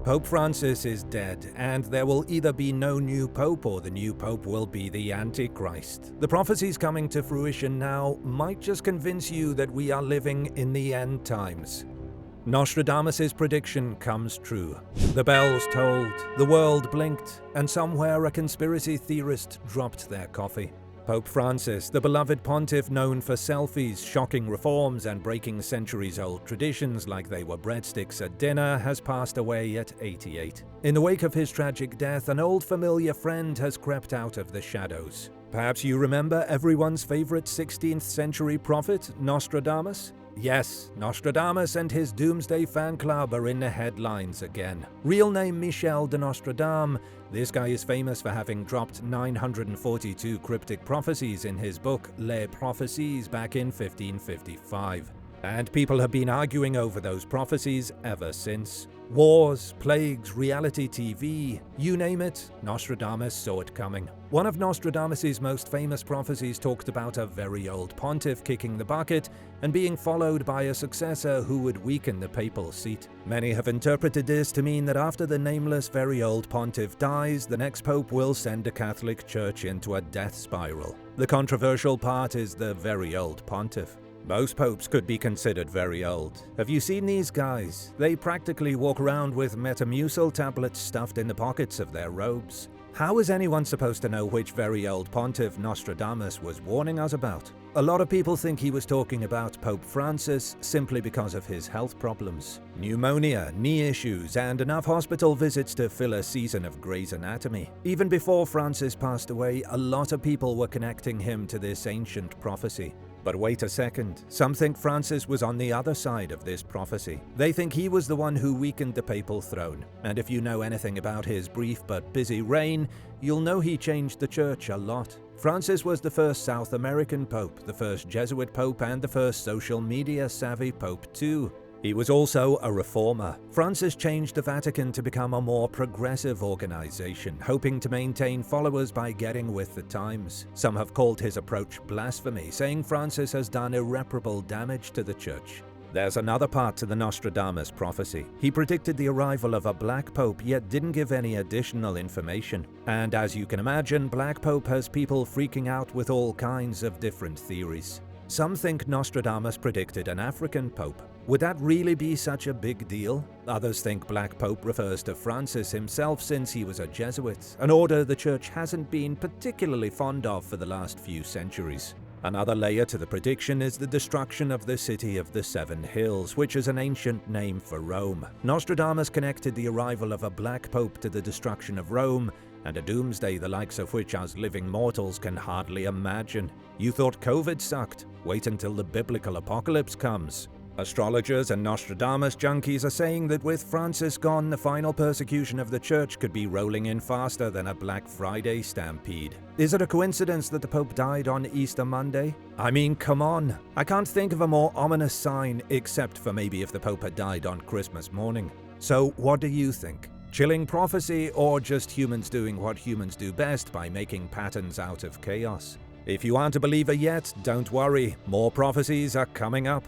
Pope Francis is dead, and there will either be no new pope or the new pope will be the antichrist. The prophecies coming to fruition now might just convince you that we are living in the end times. Nostradamus' prediction comes true. The bells tolled, the world blinked, and somewhere a conspiracy theorist dropped their coffee. Pope Francis, the beloved pontiff known for selfies, shocking reforms, and breaking centuries-old traditions like they were breadsticks at dinner, has passed away at 88. In the wake of his tragic death, an old familiar friend has crept out of the shadows. Perhaps you remember everyone's favorite 16th century prophet, Nostradamus? Yes, Nostradamus and his doomsday fan club are in the headlines again. Real name Michel de Nostradam, this guy is famous for having dropped 942 cryptic prophecies in his book Les Prophecies back in 1555. And people have been arguing over those prophecies ever since. Wars, plagues, reality TV, you name it, Nostradamus saw it coming. One of Nostradamus' most famous prophecies talked about a very old pontiff kicking the bucket and being followed by a successor who would weaken the papal seat. Many have interpreted this to mean that after the nameless very old pontiff dies, the next pope will send the Catholic Church into a death spiral. The controversial part is the very old pontiff. Most popes could be considered very old. Have you seen these guys? They practically walk around with Metamucil tablets stuffed in the pockets of their robes. How is anyone supposed to know which very old pontiff Nostradamus was warning us about? A lot of people think he was talking about Pope Francis simply because of his health problems. Pneumonia, knee issues, and enough hospital visits to fill a season of Grey's Anatomy. Even before Francis passed away, a lot of people were connecting him to this ancient prophecy. But wait a second, some think Francis was on the other side of this prophecy. They think he was the one who weakened the papal throne. And if you know anything about his brief but busy reign, you'll know he changed the church a lot. Francis was the first South American pope, the first Jesuit pope, and the first social media savvy pope too. He was also a reformer. Francis changed the Vatican to become a more progressive organization, hoping to maintain followers by getting with the times. Some have called his approach blasphemy, saying Francis has done irreparable damage to the church. There's another part to the Nostradamus prophecy. He predicted the arrival of a black pope, yet didn't give any additional information. And as you can imagine, black pope has people freaking out with all kinds of different theories. Some think Nostradamus predicted an African pope. Would that really be such a big deal? Others think Black Pope refers to Francis himself since he was a Jesuit, an order the church hasn't been particularly fond of for the last few centuries. Another layer to the prediction is the destruction of the city of the Seven Hills, which is an ancient name for Rome. Nostradamus connected the arrival of a black pope to the destruction of Rome, and a doomsday the likes of which us living mortals can hardly imagine. You thought COVID sucked? Wait until the biblical apocalypse comes. Astrologers and Nostradamus junkies are saying that with Francis gone, the final persecution of the church could be rolling in faster than a Black Friday stampede. Is it a coincidence that the Pope died on Easter Monday? I mean, come on. I can't think of a more ominous sign, except for maybe if the Pope had died on Christmas morning. So what do you think? Chilling prophecy, or just humans doing what humans do best by making patterns out of chaos? If you aren't a believer yet, don't worry, more prophecies are coming up.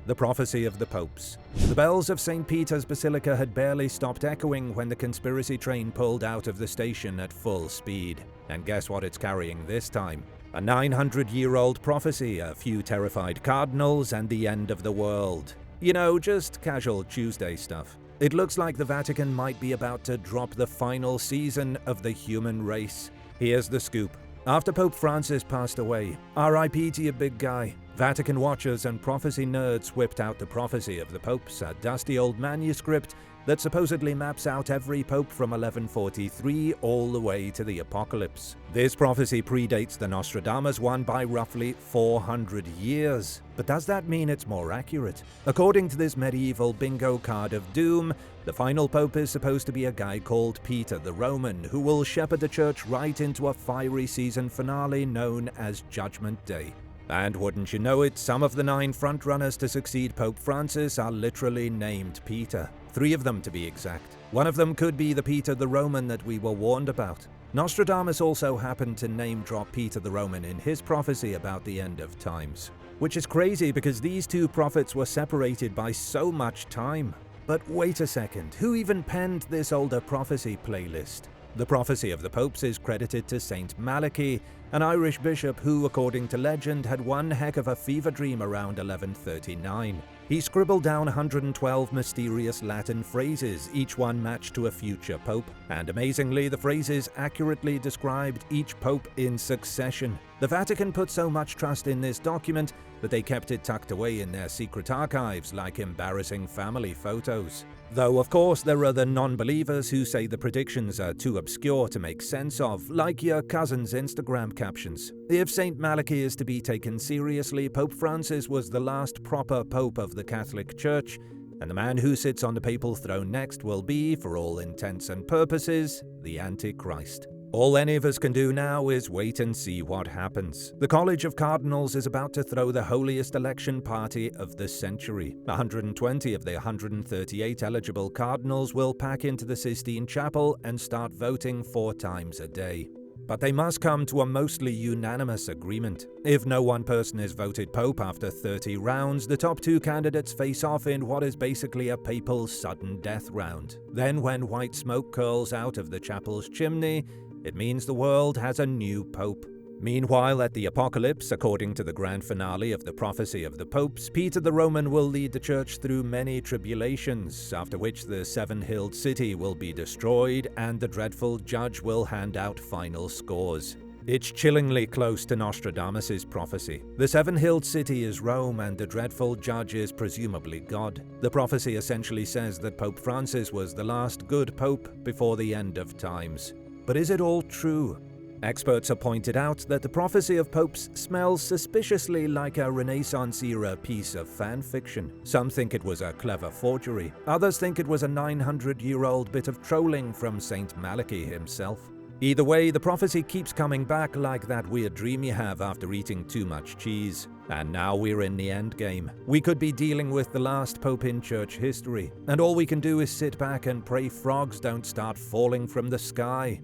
The prophecy of the popes. The bells of St. Peter's Basilica had barely stopped echoing when the conspiracy train pulled out of the station at full speed. And guess what it's carrying this time? A 900-year-old prophecy, a few terrified cardinals, and the end of the world. You know, just casual Tuesday stuff. It looks like the Vatican might be about to drop the final season of the human race. Here's the scoop. After Pope Francis passed away, RIP to you big guy, Vatican watchers and prophecy nerds whipped out the Prophecy of the Popes, a dusty old manuscript that supposedly maps out every pope from 1143 all the way to the apocalypse. This prophecy predates the Nostradamus one by roughly 400 years. But does that mean it's more accurate? According to this medieval bingo card of doom, the final pope is supposed to be a guy called Peter the Roman, who will shepherd the church right into a fiery season finale known as Judgment Day. And wouldn't you know it, some of the 9 frontrunners to succeed Pope Francis are literally named Peter. 3 of them to be exact. One of them could be the Peter the Roman that we were warned about. Nostradamus also happened to name-drop Peter the Roman in his prophecy about the end of times. Which is crazy because these 2 prophets were separated by so much time. But wait a second, who even penned this older prophecy playlist? The Prophecy of the Popes is credited to Saint Malachy, an Irish bishop who, according to legend, had one heck of a fever dream around 1139. He scribbled down 112 mysterious Latin phrases, each one matched to a future pope, and amazingly, the phrases accurately described each pope in succession. The Vatican put so much trust in this document that they kept it tucked away in their secret archives like embarrassing family photos. Though, of course, there are the non-believers who say the predictions are too obscure to make sense of, like your cousin's Instagram captions. If Saint Malachy is to be taken seriously, Pope Francis was the last proper pope of the Catholic Church, and the man who sits on the papal throne next will be, for all intents and purposes, the Antichrist. All any of us can do now is wait and see what happens. The College of Cardinals is about to throw the holiest election party of the century. 120 of the 138 eligible cardinals will pack into the Sistine Chapel and start voting 4 times a day. But they must come to a mostly unanimous agreement. If no one person is voted pope after 30 rounds, the top 2 candidates face off in what is basically a papal sudden death round. Then when white smoke curls out of the chapel's chimney, it means the world has a new pope. Meanwhile, at the apocalypse, according to the grand finale of the Prophecy of the Popes, Peter the Roman will lead the church through many tribulations, after which the seven-hilled city will be destroyed and the dreadful judge will hand out final scores. It's chillingly close to Nostradamus' prophecy. The seven-hilled city is Rome and the dreadful judge is presumably God. The prophecy essentially says that Pope Francis was the last good pope before the end of times. But is it all true? Experts have pointed out that the Prophecy of Popes smells suspiciously like a Renaissance-era piece of fan fiction. Some think it was a clever forgery. Others think it was a 900-year-old bit of trolling from Saint Malachy himself. Either way, the prophecy keeps coming back like that weird dream you have after eating too much cheese. And now we're in the end game. We could be dealing with the last pope in church history, and all we can do is sit back and pray frogs don't start falling from the sky.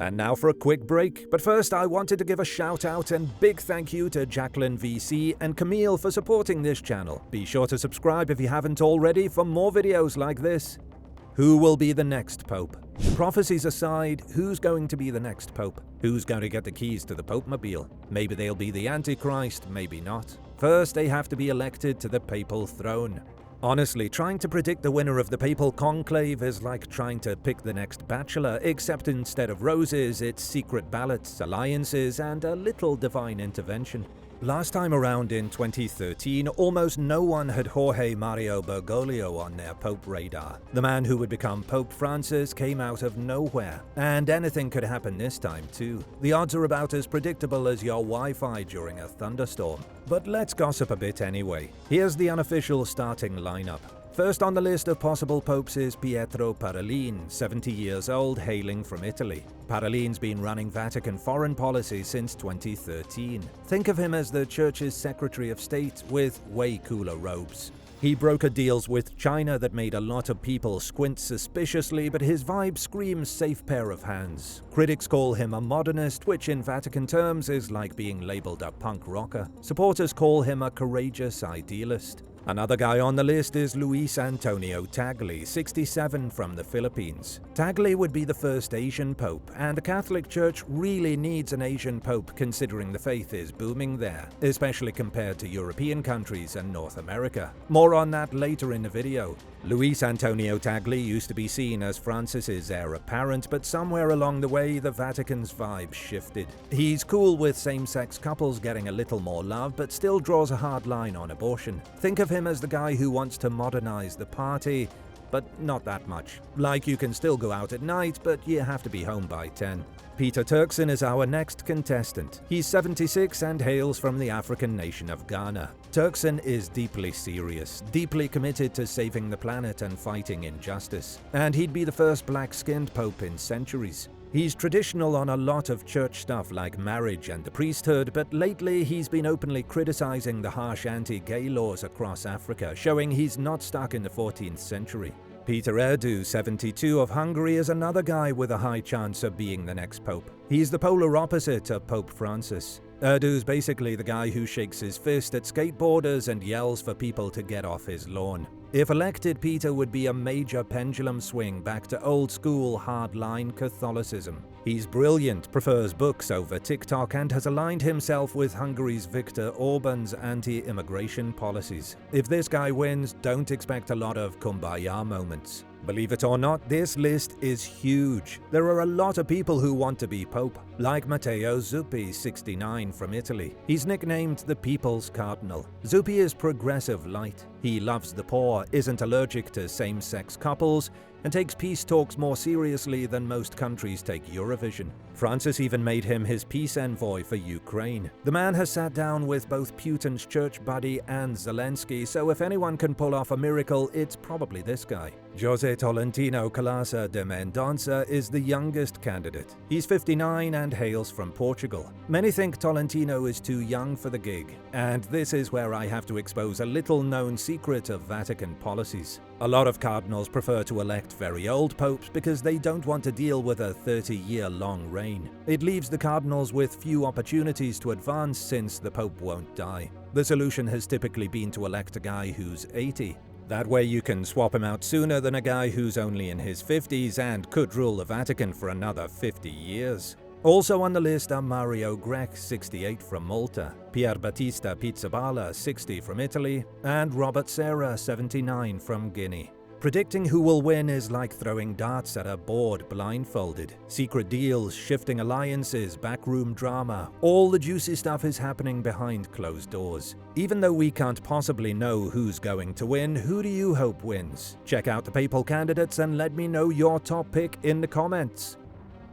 And now for a quick break, but first I wanted to give a shout out and big thank you to Jacqueline VC and Camille for supporting this channel. Be sure to subscribe if you haven't already for more videos like this. Who will be the next pope? Prophecies aside, who's going to be the next pope? Who's going to get the keys to the Pope-mobile? Maybe they'll be the Antichrist, maybe not. First, they have to be elected to the papal throne. Honestly, trying to predict the winner of the papal conclave is like trying to pick the next bachelor, except instead of roses, it's secret ballots, alliances, and a little divine intervention. Last time around in 2013, almost no one had Jorge Mario Bergoglio on their Pope radar. The man who would become Pope Francis came out of nowhere, and anything could happen this time too. The odds are about as predictable as your Wi-Fi during a thunderstorm. But let's gossip a bit anyway. Here's the unofficial starting lineup. First on the list of possible popes is Pietro Parolin, 70 years old, hailing from Italy. Parolin's been running Vatican foreign policy since 2013. Think of him as the church's Secretary of State with way cooler robes. He brokered deals with China that made a lot of people squint suspiciously, but his vibe screams safe pair of hands. Critics call him a modernist, which in Vatican terms is like being labeled a punk rocker. Supporters call him a courageous idealist. Another guy on the list is Luis Antonio Tagle, 67, from the Philippines. Tagle would be the first Asian pope, and the Catholic Church really needs an Asian pope considering the faith is booming there, especially compared to European countries and North America. More on that later in the video. Luis Antonio Tagle used to be seen as Francis's heir apparent, but somewhere along the way the Vatican's vibe shifted. He's cool with same-sex couples getting a little more love, but still draws a hard line on abortion. Think of him as the guy who wants to modernize the party, but not that much. Like you can still go out at night, but you have to be home by 10. Peter Turkson is our next contestant. He's 76 and hails from the African nation of Ghana. Turkson is deeply serious, deeply committed to saving the planet and fighting injustice, and he'd be the first black-skinned pope in centuries. He's traditional on a lot of church stuff like marriage and the priesthood, but lately he's been openly criticizing the harsh anti-gay laws across Africa, showing he's not stuck in the 14th century. Peter Erdu, 72, of Hungary is another guy with a high chance of being the next pope. He's the polar opposite of Pope Francis. Urdu's basically the guy who shakes his fist at skateboarders and yells for people to get off his lawn. If elected, Peter would be a major pendulum swing back to old-school hardline Catholicism. He's brilliant, prefers books over TikTok, and has aligned himself with Hungary's Viktor Orban's anti-immigration policies. If this guy wins, don't expect a lot of kumbaya moments. Believe it or not, this list is huge. There are a lot of people who want to be Pope, like Matteo Zuppi, 69, from Italy. He's nicknamed the People's Cardinal. Zuppi is progressive light. He loves the poor, isn't allergic to same-sex couples, and takes peace talks more seriously than most countries take Eurovision. Francis even made him his peace envoy for Ukraine. The man has sat down with both Putin's church buddy and Zelensky, so if anyone can pull off a miracle, it's probably this guy. José Tolentino Calasa de Mendonça is the youngest candidate. He's 59 and hails from Portugal. Many think Tolentino is too young for the gig, and this is where I have to expose a little-known secret of Vatican policies. A lot of cardinals prefer to elect very old popes because they don't want to deal with a 30-year-long reign. It leaves the cardinals with few opportunities to advance since the pope won't die. The solution has typically been to elect a guy who's 80. That way you can swap him out sooner than a guy who's only in his 50s and could rule the Vatican for another 50 years. Also on the list are Mario Grech, 68, from Malta, Pier Battista Pizzaballa, 60, from Italy, and Robert Serra, 79, from Guinea. Predicting who will win is like throwing darts at a board blindfolded. Secret deals, shifting alliances, backroom drama, all the juicy stuff is happening behind closed doors. Even though we can't possibly know who's going to win, who do you hope wins? Check out the papal candidates and let me know your top pick in the comments.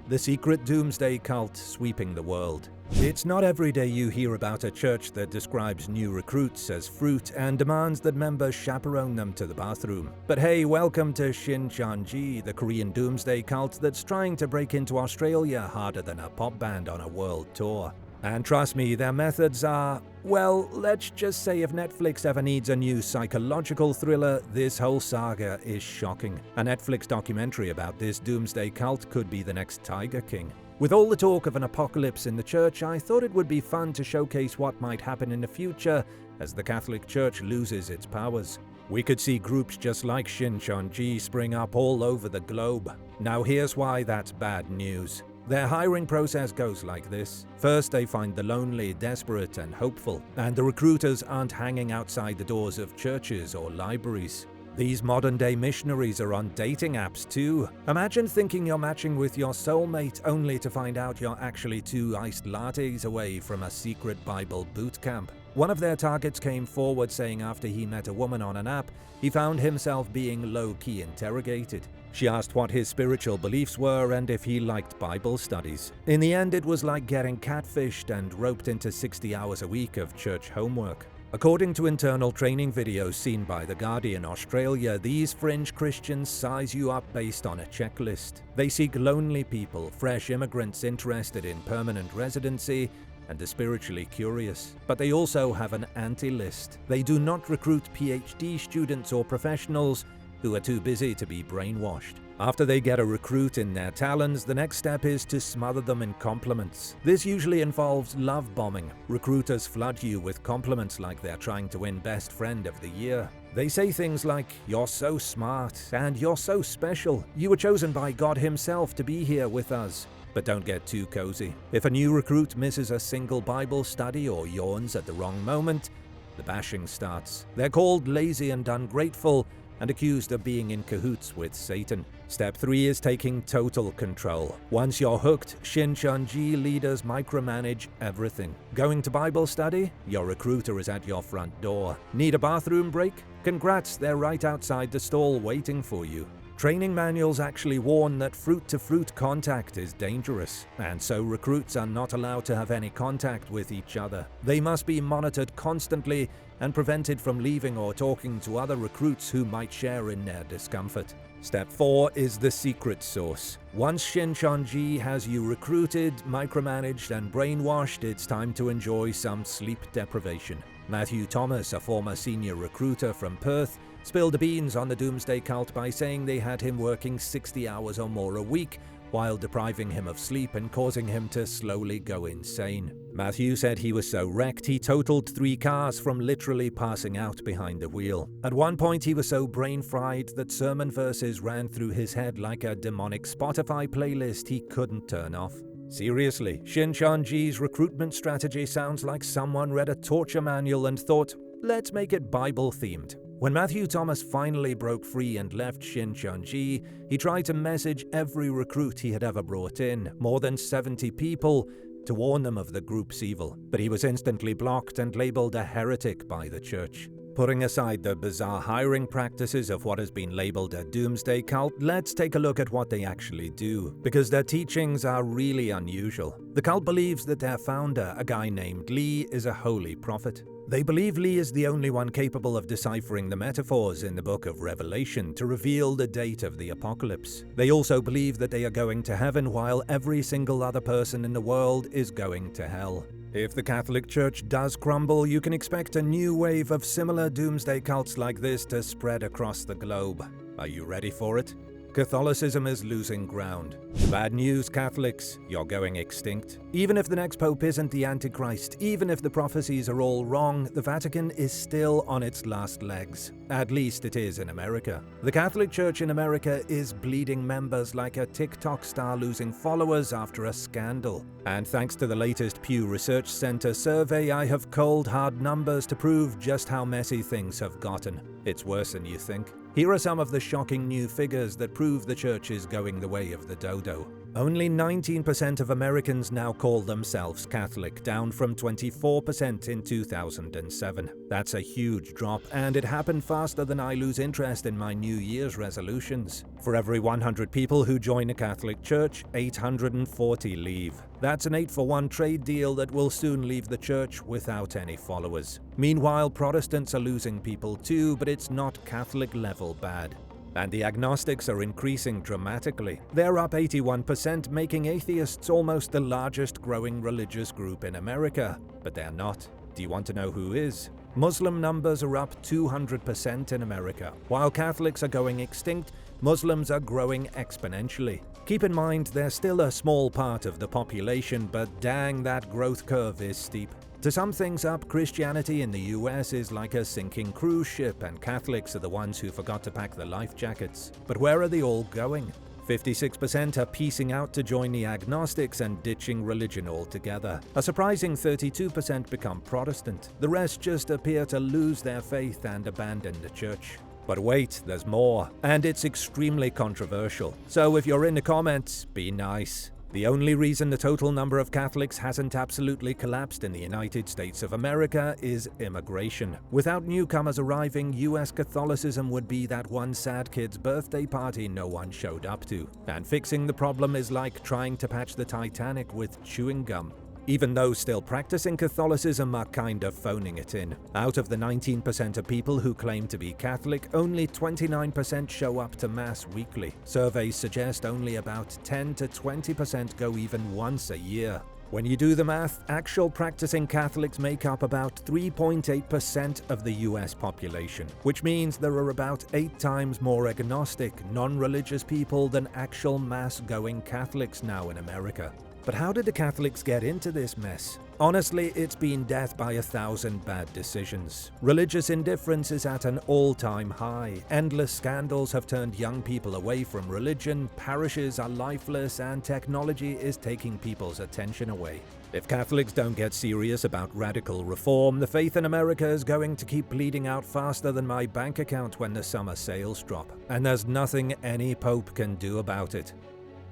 The secret doomsday cult sweeping the world. It's not every day you hear about a church that describes new recruits as fruit and demands that members chaperone them to the bathroom. But hey, welcome to Shincheonji, the Korean doomsday cult that's trying to break into Australia harder than a pop band on a world tour. And trust me, their methods are, well, let's just say if Netflix ever needs a new psychological thriller, this whole saga is shocking. A Netflix documentary about this doomsday cult could be the next Tiger King. With all the talk of an apocalypse in the church, I thought it would be fun to showcase what might happen in the future as the Catholic Church loses its powers. We could see groups just like Shincheonji spring up all over the globe. Now here's why that's bad news. Their hiring process goes like this. First, they find the lonely, desperate, and hopeful, and the recruiters aren't hanging outside the doors of churches or libraries. These modern-day missionaries are on dating apps too. Imagine thinking you're matching with your soulmate only to find out you're actually 2 iced lattes away from a secret Bible boot camp. One of their targets came forward saying after he met a woman on an app, he found himself being low-key interrogated. She asked what his spiritual beliefs were and if he liked Bible studies. In the end, it was like getting catfished and roped into 60 hours a week of church homework. According to internal training videos seen by The Guardian Australia, these fringe Christians size you up based on a checklist. They seek lonely people, fresh immigrants interested in permanent residency, and the spiritually curious. But they also have an anti-list. They do not recruit PhD students or professionals who are too busy to be brainwashed. After they get a recruit in their talons, the next step is to smother them in compliments. This usually involves love bombing. Recruiters flood you with compliments like they're trying to win Best Friend of the Year. They say things like, "You're so smart," and "You're so special. You were chosen by God himself to be here with us." But don't get too cozy. If a new recruit misses a single Bible study or yawns at the wrong moment, the bashing starts. They're called lazy and ungrateful, and accused of being in cahoots with Satan. Step 3 is taking total control. Once you're hooked, Shincheonji leaders micromanage everything. Going to Bible study? Your recruiter is at your front door. Need a bathroom break? Congrats, they're right outside the stall waiting for you. Training manuals actually warn that fruit-to-fruit contact is dangerous, and so recruits are not allowed to have any contact with each other. They must be monitored constantly and prevented from leaving or talking to other recruits who might share in their discomfort. Step 4 is the secret sauce. Once Shincheonji has you recruited, micromanaged, and brainwashed, it's time to enjoy some sleep deprivation. Matthew Thomas, a former senior recruiter from Perth, spilled the beans on the doomsday cult by saying they had him working 60 hours or more a week, while depriving him of sleep and causing him to slowly go insane. Matthew said he was so wrecked he totaled 3 cars from literally passing out behind the wheel. At one point he was so brain-fried that sermon verses ran through his head like a demonic Spotify playlist he couldn't turn off. Seriously, Shincheonji's recruitment strategy sounds like someone read a torture manual and thought, let's make it Bible-themed. When Matthew Thomas finally broke free and left Shincheonji, he tried to message every recruit he had ever brought in, more than 70 people, to warn them of the group's evil. But he was instantly blocked and labeled a heretic by the church. Putting aside the bizarre hiring practices of what has been labeled a doomsday cult, let's take a look at what they actually do, because their teachings are really unusual. The cult believes that their founder, a guy named Lee, is a holy prophet. They believe Lee is the only one capable of deciphering the metaphors in the book of Revelation to reveal the date of the apocalypse. They also believe that they are going to heaven while every single other person in the world is going to hell. If the Catholic Church does crumble, you can expect a new wave of similar doomsday cults like this to spread across the globe. Are you ready for it? Catholicism is losing ground. Bad news, Catholics, you're going extinct. Even if the next pope isn't the antichrist, even if the prophecies are all wrong, the Vatican is still on its last legs. At least it is in America. The Catholic Church in America is bleeding members like a TikTok star losing followers after a scandal. And thanks to the latest Pew Research Center survey, I have cold hard numbers to prove just how messy things have gotten. It's worse than you think. Here are some of the shocking new figures that prove the church is going the way of the dodo. Only 19% of Americans now call themselves Catholic, down from 24% in 2007. That's a huge drop, and it happened faster than I lose interest in my New Year's resolutions. For every 100 people who join a Catholic church, 840 leave. That's an 8-for-1 trade deal that will soon leave the church without any followers. Meanwhile, Protestants are losing people too, but it's not Catholic-level bad. And the agnostics are increasing dramatically. They're up 81%, making atheists almost the largest growing religious group in America. But they're not. Do you want to know who is? Muslim numbers are up 200% in America. While Catholics are going extinct, Muslims are growing exponentially. Keep in mind, they're still a small part of the population, but dang, that growth curve is steep. To sum things up, Christianity in the US is like a sinking cruise ship, and Catholics are the ones who forgot to pack the life jackets. But where are they all going? 56% are piecing out to join the agnostics and ditching religion altogether. A surprising 32% become Protestant. The rest just appear to lose their faith and abandon the church. But wait, there's more, and it's extremely controversial. So if you're in the comments, be nice. The only reason the total number of Catholics hasn't absolutely collapsed in the United States of America is immigration. Without newcomers arriving, US Catholicism would be that one sad kid's birthday party no one showed up to. And fixing the problem is like trying to patch the Titanic with chewing gum. Even those still practicing Catholicism are kind of phoning it in. Out of the 19% of people who claim to be Catholic, only 29% show up to Mass weekly. Surveys suggest only about 10 to 20% go even once a year. When you do the math, actual practicing Catholics make up about 3.8% of the US population, which means there are about 8 times more agnostic, non-religious people than actual Mass-going Catholics now in America. But how did the Catholics get into this mess? Honestly, it's been death by 1,000 bad decisions. Religious indifference is at an all-time high. Endless scandals have turned young people away from religion, parishes are lifeless, and technology is taking people's attention away. If Catholics don't get serious about radical reform, the faith in America is going to keep bleeding out faster than my bank account when the summer sales drop. And there's nothing any pope can do about it.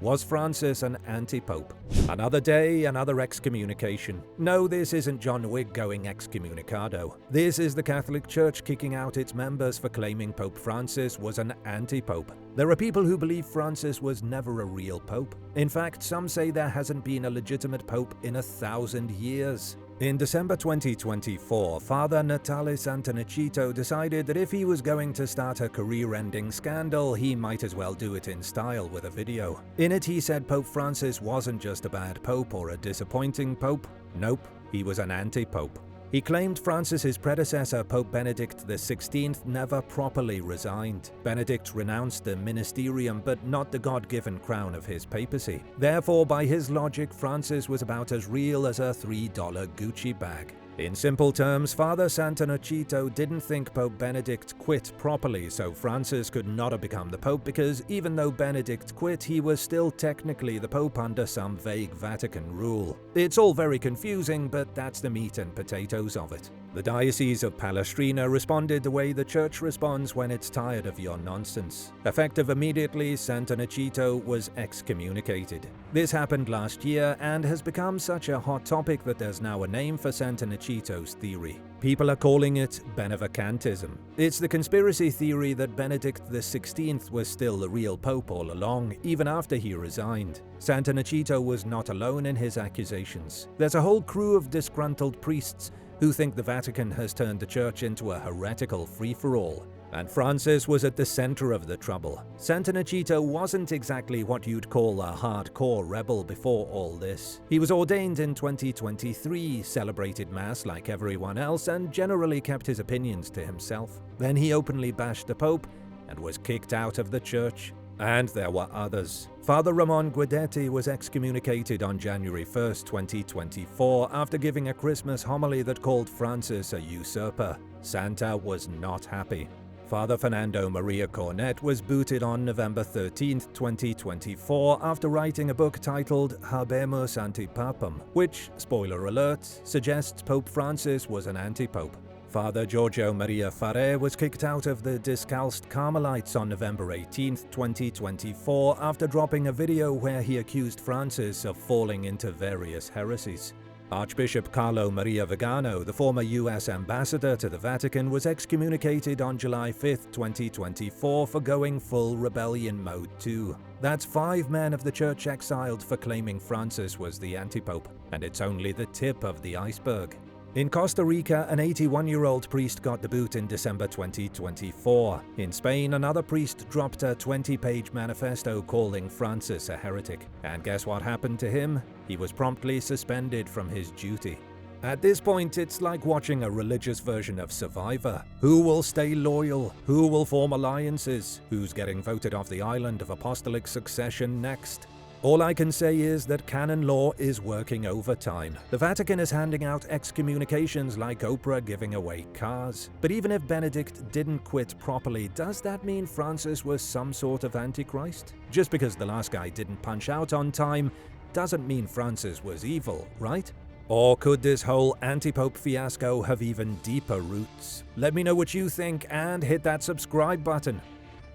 Was Francis an antipope? Another day, another excommunication. No, this isn't John Wick going excommunicado. This is the Catholic Church kicking out its members for claiming Pope Francis was an antipope. There are people who believe Francis was never a real pope. In fact, some say there hasn't been a legitimate pope in 1,000 years. In December 2024, Father Natalis Antonicito decided that if he was going to start a career-ending scandal, he might as well do it in style with a video. In it, he said Pope Francis wasn't just a bad pope or a disappointing pope. Nope, he was an anti-pope. He claimed Francis's predecessor, Pope Benedict XVI, never properly resigned. Benedict renounced the ministerium but not the God-given crown of his papacy. Therefore, by his logic, Francis was about as real as a $3 Gucci bag. In simple terms, Father Sant'Annunzio didn't think Pope Benedict quit properly, so Francis could not have become the Pope because even though Benedict quit, he was still technically the Pope under some vague Vatican rule. It's all very confusing, but that's the meat and potatoes of it. The Diocese of Palestrina responded the way the Church responds when it's tired of your nonsense. Effective immediately, Sant'Annunzio was excommunicated. This happened last year and has become such a hot topic that there's now a name for Sant'Annunzio's theory. People are calling it benevacantism. It's the conspiracy theory that Benedict XVI was still the real Pope all along, even after he resigned. Sant'Annunzio was not alone in his accusations. There's a whole crew of disgruntled priests who think the Vatican has turned the Church into a heretical free-for-all. And Francis was at the center of the trouble. Sant'Annunzio wasn't exactly what you'd call a hardcore rebel before all this. He was ordained in 2023, celebrated Mass like everyone else, and generally kept his opinions to himself. Then he openly bashed the Pope and was kicked out of the Church. And there were others. Father Ramon Guidetti was excommunicated on January 1, 2024, after giving a Christmas homily that called Francis a usurper. Santa was not happy. Father Fernando Maria Cornet was booted on November 13, 2024, after writing a book titled Habemus Antipapam, which, spoiler alert, suggests Pope Francis was an antipope. Father Giorgio Maria Farre was kicked out of the Discalced Carmelites on November 18, 2024, after dropping a video where he accused Francis of falling into various heresies. Archbishop Carlo Maria Vigano, the former US ambassador to the Vatican, was excommunicated on July 5, 2024 for going full rebellion mode too. That's 5 men of the Church exiled for claiming Francis was the antipope, and it's only the tip of the iceberg. In Costa Rica, an 81-year-old priest got the boot in December 2024. In Spain, another priest dropped a 20-page manifesto calling Francis a heretic. And guess what happened to him? He was promptly suspended from his duty. At this point, it's like watching a religious version of Survivor. Who will stay loyal? Who will form alliances? Who's getting voted off the island of apostolic succession next? All I can say is that canon law is working overtime. The Vatican is handing out excommunications like Oprah giving away cars. But even if Benedict didn't quit properly, does that mean Francis was some sort of antichrist? Just because the last guy didn't punch out on time doesn't mean Francis was evil, right? Or could this whole anti-pope fiasco have even deeper roots? Let me know what you think and hit that subscribe button.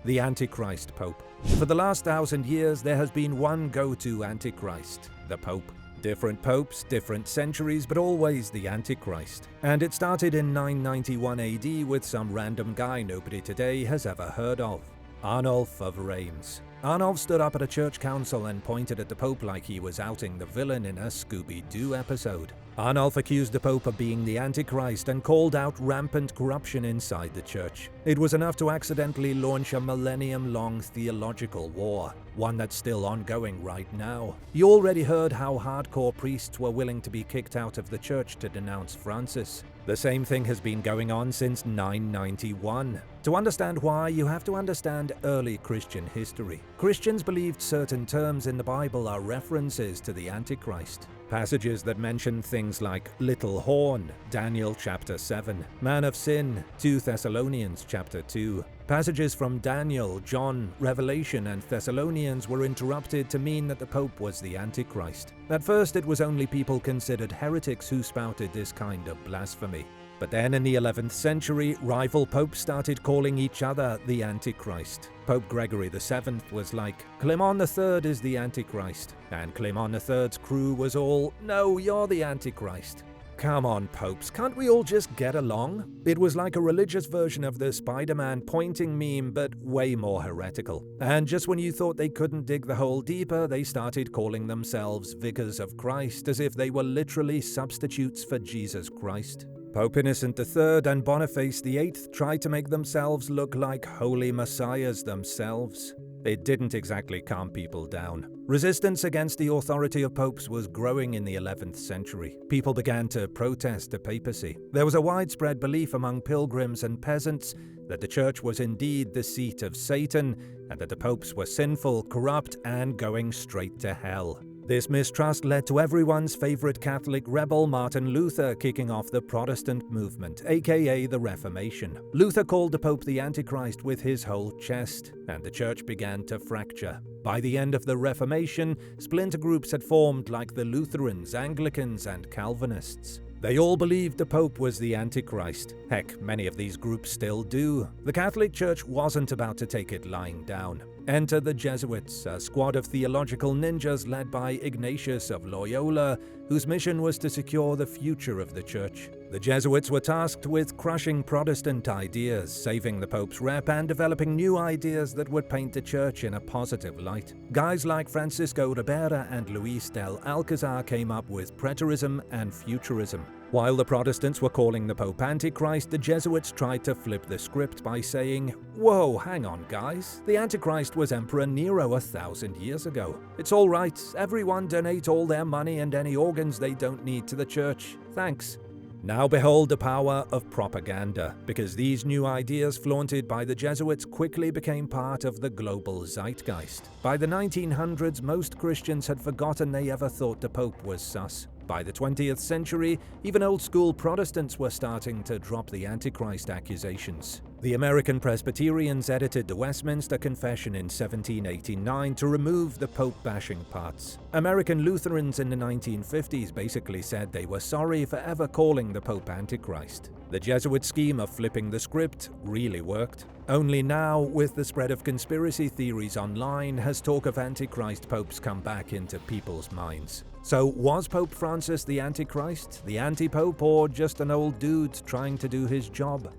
The Antichrist Pope. For the last 1,000 years, there has been one go-to Antichrist, the Pope. Different popes, different centuries, but always the Antichrist. And it started in 991 AD with some random guy nobody today has ever heard of, Arnulf of Reims. Arnulf stood up at a church council and pointed at the Pope like he was outing the villain in a Scooby-Doo episode. Arnulf accused the Pope of being the Antichrist and called out rampant corruption inside the church. It was enough to accidentally launch a millennium-long theological war, one that's still ongoing right now. You already heard how hardcore priests were willing to be kicked out of the church to denounce Francis. The same thing has been going on since 991. To understand why, you have to understand early Christian history. Christians believed certain terms in the Bible are references to the Antichrist. Passages that mention things like little horn, Daniel chapter 7, man of sin, 2 Thessalonians chapter 2. Passages from Daniel, John, Revelation, and Thessalonians were interrupted to mean that the Pope was the Antichrist. At first, it was only people considered heretics who spouted this kind of blasphemy. But then in the 11th century, rival popes started calling each other the Antichrist. Pope Gregory VII was like, Clement III is the Antichrist. And Clement III's crew was all, no, you're the Antichrist. Come on, popes, can't we all just get along? It was like a religious version of the Spider-Man pointing meme, but way more heretical. And just when you thought they couldn't dig the hole deeper, they started calling themselves Vicars of Christ, as if they were literally substitutes for Jesus Christ. Pope Innocent III and Boniface VIII tried to make themselves look like holy messiahs themselves. It didn't exactly calm people down. Resistance against the authority of popes was growing in the 11th century. People began to protest the papacy. There was a widespread belief among pilgrims and peasants that the church was indeed the seat of Satan, and that the popes were sinful, corrupt, and going straight to hell. This mistrust led to everyone's favorite Catholic rebel, Martin Luther, kicking off the Protestant movement, aka the Reformation. Luther called the Pope the Antichrist with his whole chest, and the church began to fracture. By the end of the Reformation, splinter groups had formed like the Lutherans, Anglicans, and Calvinists. They all believed the Pope was the Antichrist. Heck, many of these groups still do. The Catholic Church wasn't about to take it lying down. Enter the Jesuits, a squad of theological ninjas led by Ignatius of Loyola, whose mission was to secure the future of the Church. The Jesuits were tasked with crushing Protestant ideas, saving the Pope's rep, and developing new ideas that would paint the Church in a positive light. Guys like Francisco Ribera and Luis del Alcazar came up with preterism and futurism. While the Protestants were calling the Pope Antichrist, the Jesuits tried to flip the script by saying, "Whoa, hang on guys, the Antichrist was Emperor Nero 1,000 years ago. It's all right, everyone donate all their money and any organs they don't need to the Church. Thanks." Now behold the power of propaganda, because these new ideas flaunted by the Jesuits quickly became part of the global zeitgeist. By the 1900s, most Christians had forgotten they ever thought the Pope was sus. By the 20th century, even old-school Protestants were starting to drop the Antichrist accusations. The American Presbyterians edited the Westminster Confession in 1789 to remove the Pope-bashing parts. American Lutherans in the 1950s basically said they were sorry for ever calling the Pope Antichrist. The Jesuit scheme of flipping the script really worked. Only now, with the spread of conspiracy theories online, has talk of Antichrist popes come back into people's minds. So, was Pope Francis the Antichrist, the antipope, or just an old dude trying to do his job?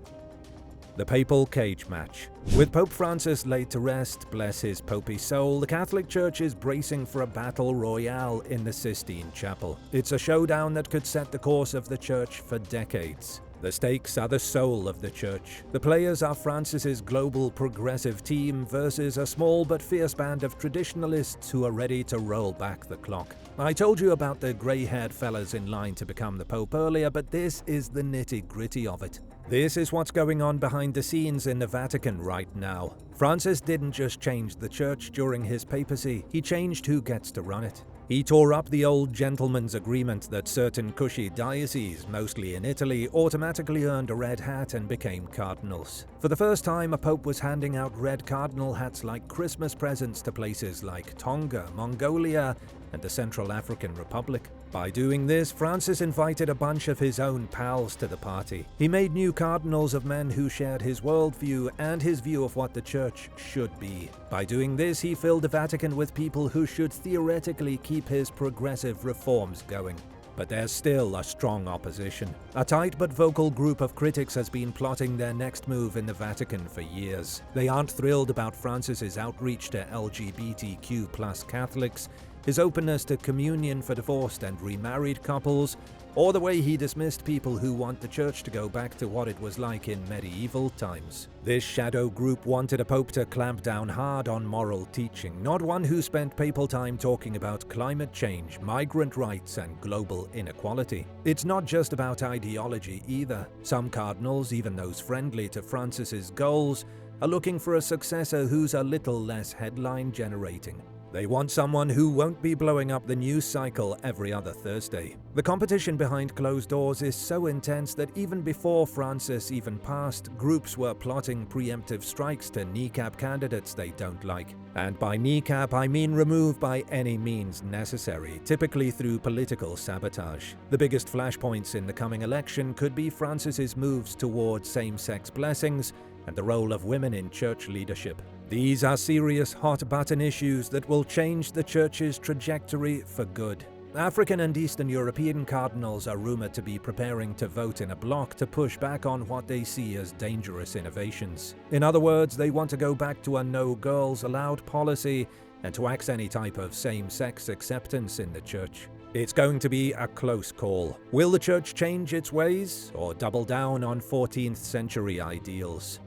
The papal cage match. With Pope Francis laid to rest, bless his popey soul, the Catholic Church is bracing for a battle royale in the Sistine Chapel. It's a showdown that could set the course of the Church for decades. The stakes are the soul of the Church. The players are Francis's global progressive team versus a small but fierce band of traditionalists who are ready to roll back the clock. I told you about the grey-haired fellas in line to become the Pope earlier, but this is the nitty-gritty of it. This is what's going on behind the scenes in the Vatican right now. Francis didn't just change the Church during his papacy, he changed who gets to run it. He tore up the old gentleman's agreement that certain cushy dioceses, mostly in Italy, automatically earned a red hat and became cardinals. For the first time, a pope was handing out red cardinal hats like Christmas presents to places like Tonga, Mongolia, and the Central African Republic. By doing this, Francis invited a bunch of his own pals to the party. He made new cardinals of men who shared his worldview and his view of what the Church should be. By doing this, he filled the Vatican with people who should theoretically keep his progressive reforms going. But there's still a strong opposition. A tight but vocal group of critics has been plotting their next move in the Vatican for years. They aren't thrilled about Francis's outreach to LGBTQ+ Catholics, his openness to communion for divorced and remarried couples, or the way he dismissed people who want the Church to go back to what it was like in medieval times. This shadow group wanted a pope to clamp down hard on moral teaching, not one who spent papal time talking about climate change, migrant rights, and global inequality. It's not just about ideology either. Some cardinals, even those friendly to Francis's goals, are looking for a successor who's a little less headline generating. They want someone who won't be blowing up the news cycle every other Thursday. The competition behind closed doors is so intense that even before Francis even passed, groups were plotting preemptive strikes to kneecap candidates they don't like. And by kneecap, I mean remove by any means necessary, typically through political sabotage. The biggest flashpoints in the coming election could be Francis's moves towards same-sex blessings and the role of women in church leadership. These are serious hot-button issues that will change the Church's trajectory for good. African and Eastern European cardinals are rumored to be preparing to vote in a bloc to push back on what they see as dangerous innovations. In other words, they want to go back to a no-girls-allowed policy and to axe any type of same-sex acceptance in the Church. It's going to be a close call. Will the Church change its ways or double down on 14th century ideals?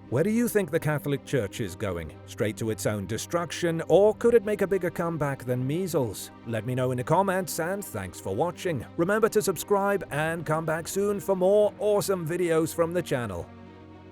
Where do you think the Catholic Church is going? Straight to its own destruction, or could it make a bigger comeback than measles? Let me know in the comments, and thanks for watching. Remember to subscribe and come back soon for more awesome videos from the channel.